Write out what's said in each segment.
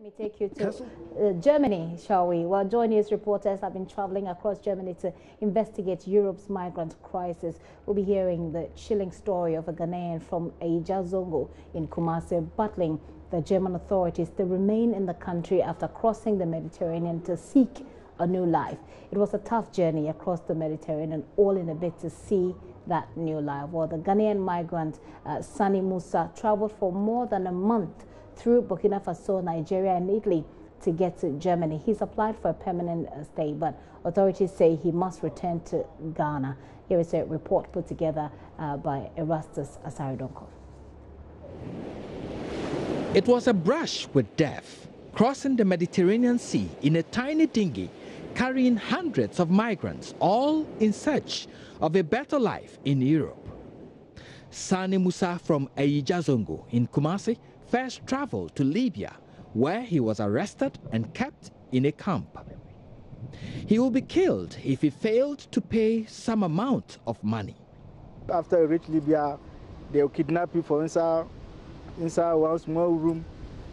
We take you to Germany, shall we? Well, JoyNews reporters have been traveling across Germany to investigate Europe's migrant crisis. We'll be hearing the chilling story of a Ghanaian from Zongo in Kumasi battling the German authorities to remain in the country after crossing the Mediterranean to seek a new life. It was a tough journey across the Mediterranean, all in a bid to see that new life. Well, the Ghanaian migrant Sani Musa traveled for more than a month through Burkina Faso, Nigeria and Italy to get to Germany. He's applied for a permanent stay, but authorities say he must return to Ghana. Here is a report put together by Erastus Asaridonko. It was a brush with death, crossing the Mediterranean Sea in a tiny dinghy, carrying hundreds of migrants, all in search of a better life in Europe. Sani Musa from Zongo in Kumasi first traveled to Libya, where he was arrested and kept in a camp. He will be killed if he failed to pay some amount of money. After you reach Libya, they will kidnap you for inside one small room.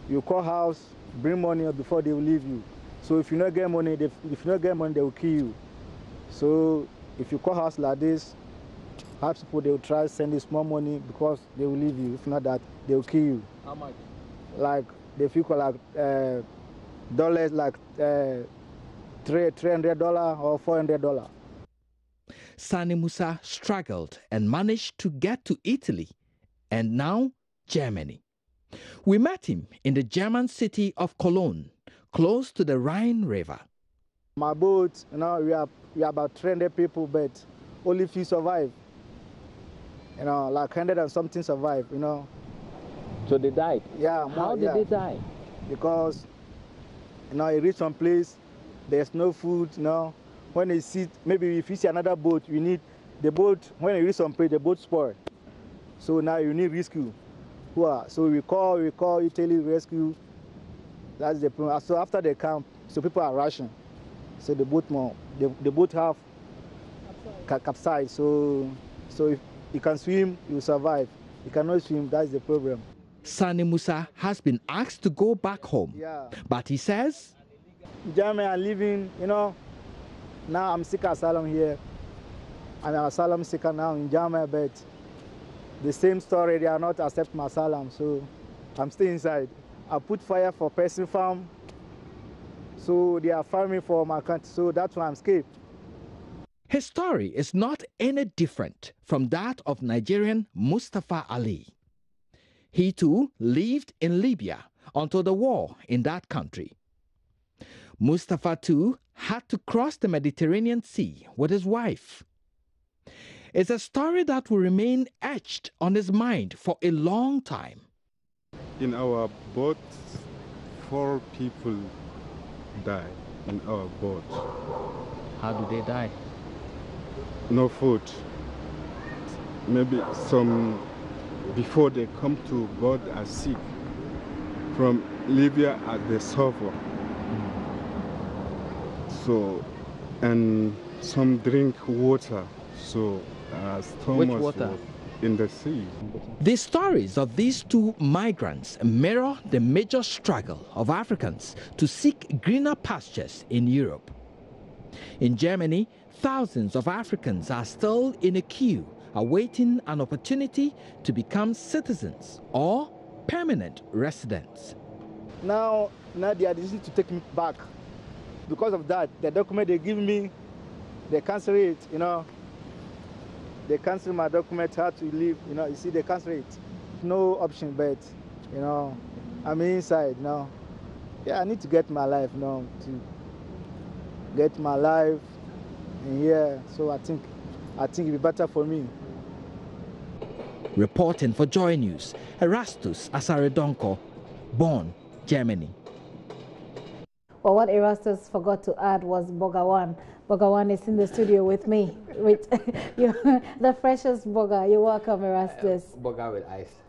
You call house, bring money before they will leave you. So if you not get money, they will kill you. So if you call house like this, perhaps people they will try to send you small money because they will leave you. If not that, they will kill you. How much? Like they feel like dollars, like $300 or $400. Sani Musa struggled and managed to get to Italy and now Germany. We met him in the German city of Cologne, close to the Rhine River. My boat, we are about 300 people, but only few survive. Like 100 and something survive, So they died? Yeah. How did they die? Because, you reach some place, there's no food, When they see, maybe if you see another boat, you need the boat, when you reach some place, the boat spoiled. So now you need rescue. So we call Italy rescue. That's the problem. So after they come, so people are rushing. So the boat have capsized. So if you can swim, you survive. You cannot swim, that's the problem. Sani Musa has been asked to go back home. Yeah. But he says, Germany, I'm living, now I'm seeking asylum here. I'm an asylum seeker now in Germany, but the same story, they are not accepting my asylum, so I'm still inside. I put fire for person farm, so they are farming for my country, so that's why I'm scared. His story is not any different from that of Nigerian Mustafa Ali. He too lived in Libya until the war in that country. Mustafa too had to cross the Mediterranean Sea with his wife. It's a story that will remain etched on his mind for a long time. In our boat, 4 people died in our boat. How do they die? No food. Maybe some, before they come to board, are sick. From Libya, they suffer. So, and some drink water. So, which water? In the sea. The stories of these 2 migrants mirror the major struggle of Africans to seek greener pastures in Europe. In Germany, thousands of Africans are still in a queue awaiting an opportunity to become citizens or permanent residents. Now they are deciding to take me back. Because of that, the document they give me, they cancel it, They cancel my document, how to leave, you see, they cancel it. No option, but, I'm inside now. Yeah, I need to get my life now, to get my life in here. So I think it'll be better for me. Reporting for JoyNews, Erastus Asaridonko, Bonn, Germany. Well, what Erastus forgot to add was Bogawan. Bogawan is in the studio with me, with the freshest boga. You're welcome, Erastus. Boga with ice.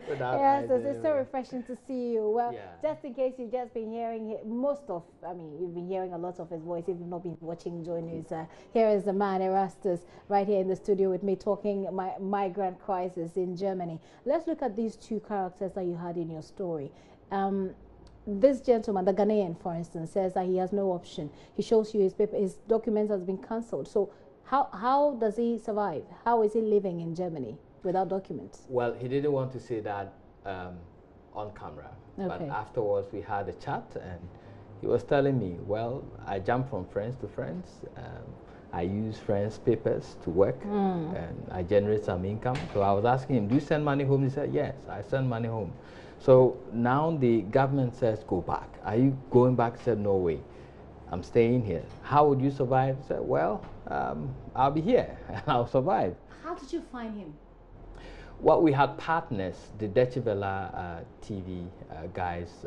Yes, it's so refreshing to see you. Well, Yeah. just in case you've just been hearing you've been hearing a lot of his voice, if you've not been watching Joy News. Here is the man, Erastus, right here in the studio with me talking migrant crisis in Germany. Let's look at these two characters that you had in your story. This gentleman, the Ghanaian, for instance, says that he has no option. He shows you his paper, his documents has been cancelled. So how does he survive? How is he living in Germany without documents? Well, he didn't want to say that on camera. Okay. But afterwards, we had a chat, and he was telling me, well, I jump from friends to friends. I use friends' papers to work, and I generate some income. So I was asking him, do you send money home? He said, yes, I send money home. So now the government says, go back. Are you going back? He said, no way. I'm staying here. How would you survive? He said, well, I'll be here and I'll survive. How did you find him? Well, we had partners. The Deutsche Welle TV guys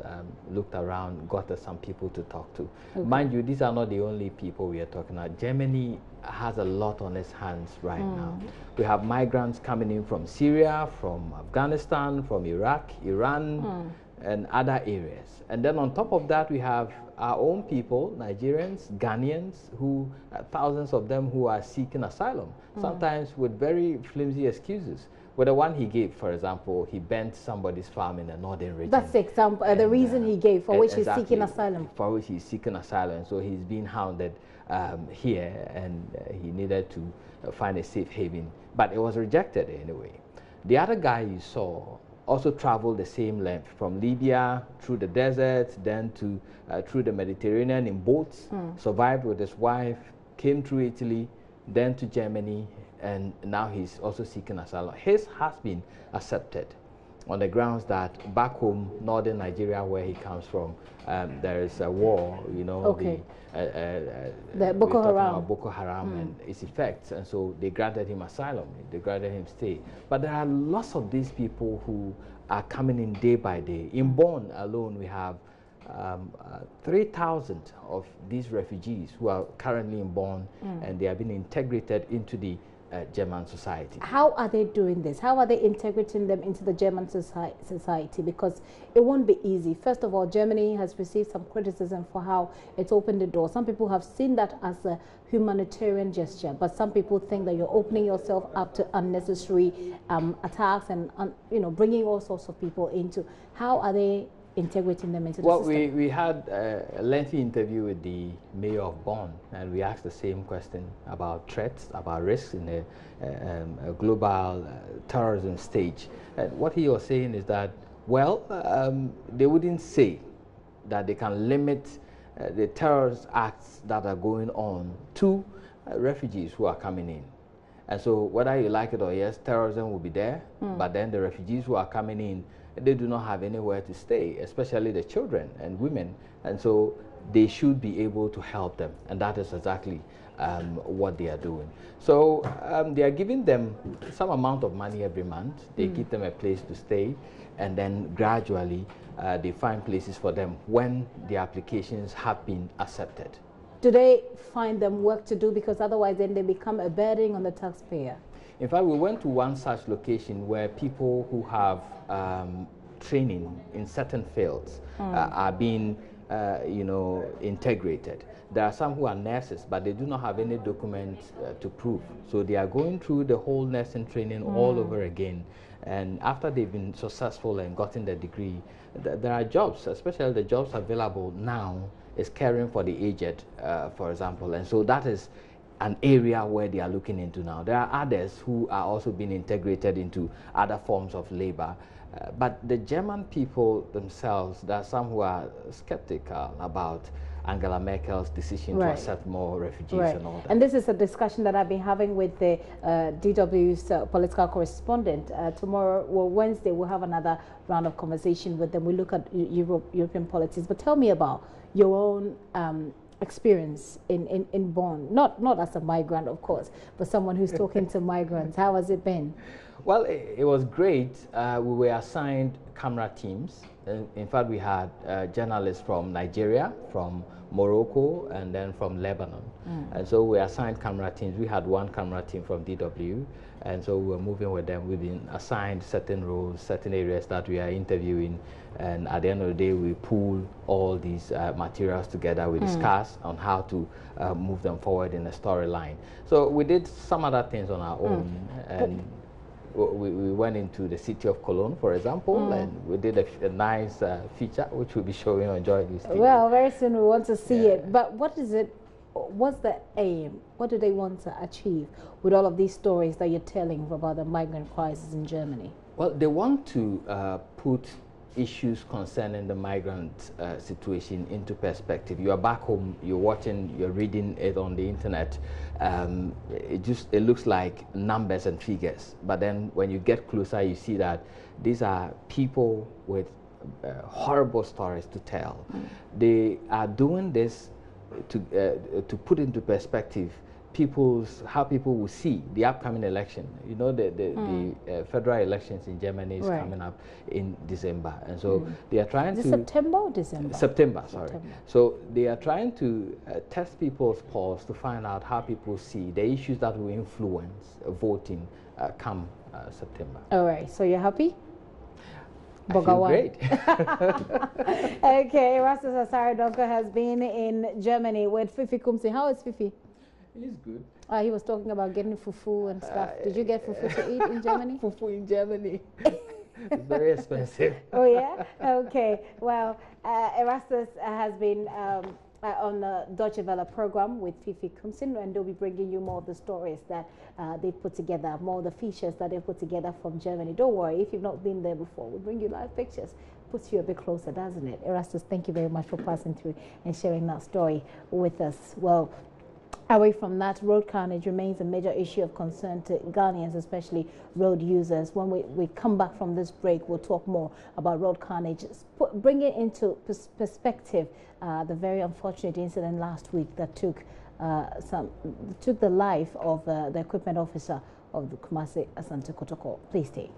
looked around, got us some people to talk to. Okay. Mind you, these are not the only people we are talking about. Germany has a lot on its hands right now. We have migrants coming in from Syria, from Afghanistan, from Iraq, Iran, and other areas. And then on top of that, we have our own people, Nigerians, Ghanaians, who thousands of them who are seeking asylum, sometimes with very flimsy excuses. With the one he gave, for example, he bent somebody's farm in the northern region. That's the example, the reason he gave for which exactly, he's seeking asylum. For which he's seeking asylum. So he's being hounded here, and he needed to find a safe haven. But it was rejected anyway. The other guy you saw also traveled the same length from Libya through the desert, then to through the Mediterranean in boats, survived with his wife, came through Italy, then to Germany, and now he's also seeking asylum. His has been accepted on the grounds that back home, northern Nigeria, where he comes from, there is a war, you know, okay. the Boko Haram and its effects, and so they granted him asylum, they granted him stay. But there are lots of these people who are coming in day by day. In Bonn alone, we have 3,000 of these refugees who are currently in Bonn, and they are being integrated into the German society. How are they doing this? How are they integrating them into the German society? Because it won't be easy. First of all, Germany has received some criticism for how it's opened the door. Some people have seen that as a humanitarian gesture, but some people think that you're opening yourself up to unnecessary attacks and bringing all sorts of people into. How are they integrating them into the system? Well, we had a lengthy interview with the mayor of Bonn, and we asked the same question about threats, about risks in a global terrorism stage. And what he was saying is that, well, they wouldn't say that they can limit the terrorist acts that are going on to refugees who are coming in. And so whether you like it or yes, terrorism will be there, but then the refugees who are coming in, they do not have anywhere to stay, especially the children and women. And so they should be able to help them. And that is exactly what they are doing. So they are giving them some amount of money every month. They give them a place to stay. And then gradually they find places for them when the applications have been accepted. Do they find them work to do? Because otherwise then they become a burden on the taxpayer. In fact, we went to one such location where people who have training in certain fields are being, integrated. There are some who are nurses, but they do not have any documents to prove. So they are going through the whole nursing training all over again. And after they've been successful and gotten the degree, there are jobs, especially the jobs available now is caring for the aged, for example. And so that is an area where they are looking into now. There are others who are also being integrated into other forms of labor. But the German people themselves, there are some who are skeptical about Angela Merkel's decision to accept more refugees and all that. And this is a discussion that I've been having with the DW's political correspondent. Tomorrow, well, Wednesday, we'll have another round of conversation with them. We look at European politics. But tell me about your own experience in Bonn, not as a migrant, of course, but someone who's talking to migrants. How has it been? Well, it was great. We were assigned camera teams. In fact, we had journalists from Nigeria, from Morocco, and then from Lebanon. And so we assigned camera teams. We had one camera team from DW, And so we're moving with them. We've been assigned certain roles, certain areas that we are interviewing, and at the end of the day, we pool all these materials together. We discuss on how to move them forward in a storyline. So we did some other things on our own, and we went into the city of Cologne, for example, and we did a nice feature, which we'll be showing on JoyNews TV. Well, very soon we want to see it. But what is it? What's the aim? What do they want to achieve with all of these stories that you're telling about the migrant crisis in Germany? Well, they want to put issues concerning the migrant situation into perspective. You are back home, you're watching, you're reading it on the internet. It looks like numbers and figures. But then when you get closer, you see that these are people with horrible stories to tell. They are doing this to put into perspective how people will see the upcoming election. You know, the federal elections in Germany is coming up in December, and so they are trying to September or December? September, sorry. So they are trying to test people's pulse to find out how people see the issues that will influence voting come September. All right. So you're happy? I feel great. Okay, Erastus Asare-Donker has been in Germany with Fifi Kumsi. How is Fifi? He's good. He was talking about getting fufu and stuff. Did you get fufu to eat in Germany? Fufu in Germany. It's very expensive. Oh, yeah? Okay. Well, Erastus has been on the Deutsche Welle program with Fifi Kumsin, and they'll be bringing you more of the stories that they put together, more of the features that they put together from Germany. Don't worry, if you've not been there before, we'll bring you live pictures. Puts you a bit closer, doesn't it? Erastus, thank you very much for passing through and sharing that story with us. Well, away from that, road carnage remains a major issue of concern to Ghanaians, especially road users. When we come back from this break, we'll talk more about road carnage, bring it into perspective the very unfortunate incident last week that took the life of the equipment officer of the Kumasi Asante Kotoko. Please stay.